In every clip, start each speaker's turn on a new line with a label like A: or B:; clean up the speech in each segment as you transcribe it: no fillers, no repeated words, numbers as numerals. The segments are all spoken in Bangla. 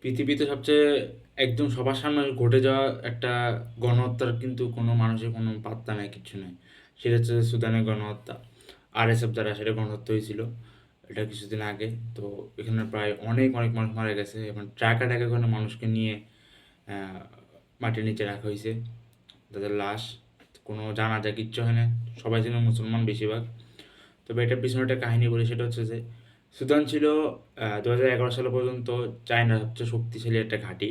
A: পৃথিবীতে সবচেয়ে একদম সবার সামনে ঘটে যাওয়া একটা গণহত্যার কিন্তু কোনো মানুষের কোনো পাত্তা নাই, কিচ্ছু নাই। সেটা হচ্ছে সুদানের গণহত্যা। আরএসএফ দ্বারা সেটা গণহত্যা হয়েছিল। এটা কিছুদিন আগে। তো এখানে প্রায় অনেক মানুষ মারা গেছে এবং ট্রাকে করে মানুষকে নিয়ে আহ, মাটির নিচে রাখা হয়েছে। তাদের লাশ কোনো জানাজা কিচ্ছু হয় না। সবাই ছিল মুসলমান বেশিরভাগ। তবে এটার পিছনে একটা কাহিনী বলি, সেটা হচ্ছে যে সুদান ছিল 2011 সাল পর্যন্ত চায়নার সবচেয়ে শক্তিশালী একটা ঘাঁটি।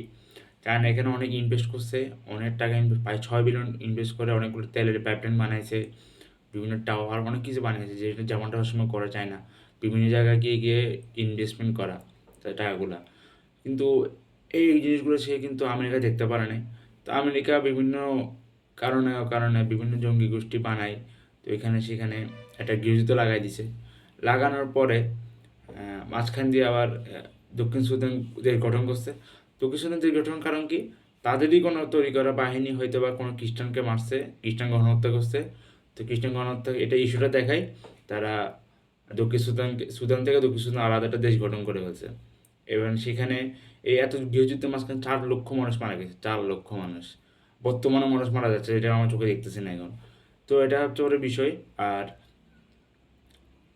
A: চায়না এখানে অনেক ইনভেস্ট করছে, অনেক টাকা ইনভেস্ট, প্রায় 6 বিলিয়ন ইনভেস্ট করে অনেকগুলো তেলের পাইপলাইন বানাইছে, বিভিন্ন টাওয়ার অনেক কিছু বানিয়েছে, যেটা যেমনটা সবসময় করা যায় না, বিভিন্ন জায়গায় গিয়ে গিয়ে ইনভেস্টমেন্ট করা তার টাকাগুলা। কিন্তু এই জিনিসগুলো সে কিন্তু আমেরিকা দেখতে পারে নাই। তো আমেরিকা বিভিন্ন কারণে বিভিন্ন জঙ্গি গোষ্ঠী বানায়। তো এখানে সেখানে একটা গৃহযুদ্ধ লাগাই দিছে। লাগানোর পরে মাঝখান দিয়ে আবার দক্ষিণ সুদান দেশ গঠন করছে। দক্ষিণ সুদান দেশ গঠন কারণ কি? তাদেরই কোনো তৈরি করা বাহিনী হয়তো বা কোনো খ্রিস্টানকে মারছে, খ্রিস্টান গণহত্যা করছে। তো খ্রিস্টান গণহত্যা এটা ইস্যুটা দেখায় তারা সুদান থেকে দক্ষিণ সুদান আলাদা একটা দেশ গঠন করে ফেলছে। এবং সেখানে এই এত গৃহযুদ্ধের মাঝখানে 4 লক্ষ মানুষ মারা গেছে, 4 লক্ষ মানুষ। বর্তমানে মানুষ মারা যাচ্ছে, এটা আমার চোখে দেখতেছি না এখন। তো এটা হচ্ছে ওর বিষয়। আর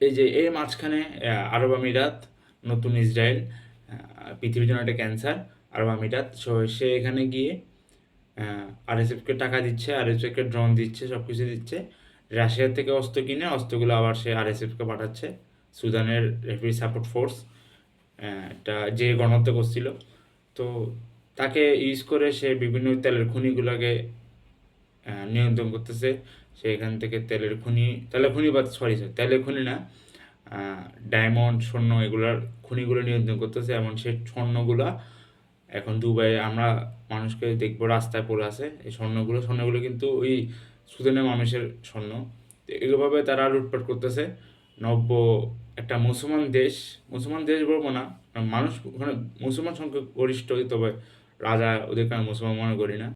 A: এই যে এর মাঝখানে আরব আমিরাত, নতুন ইসরায়েল, পৃথিবীর জন্য একটা ক্যান্সার। আরব আমিরাত সে এখানে গিয়ে আরএসএফকে টাকা দিচ্ছে, আরএসএফকে ড্রোন দিচ্ছে, সব কিছু দিচ্ছে। রাশিয়ার থেকে অস্ত্র কিনে অস্ত্রগুলো আবার সে আরএসএফকে পাঠাচ্ছে, সুদানের রেফিউজি সাপোর্ট ফোর্স, একটা যে গণহত্যা করছিল। তো তাকে ইউজ করে সে বিভিন্ন তেলের খনিগুলোকে নিয়ন্ত্রণ করতেছে। সে এখান থেকে তেলের খনি বা তেলের খনি না, ডায়মন্ড, স্বর্ণ, এগুলার খনিগুলো নিয়ন্ত্রণ করতেছে। এমন সে স্বর্ণগুলা এখন দুবাইয়ে আমরা মানুষকে দেখবো রাস্তায় পড়ে আছে, এই স্বর্ণগুলো কিন্তু ওই সুদানের মানুষের স্বর্ণ। তো এভাবে তারা লুটপাট করতেছে। নব্য একটা মুসলমান দেশ বলবো না, মানুষ ওখানে মুসলমান সংখ্যা গরিষ্ঠ, তবে রাজা ওদেরকে আমি মুসলমান মনে করি না।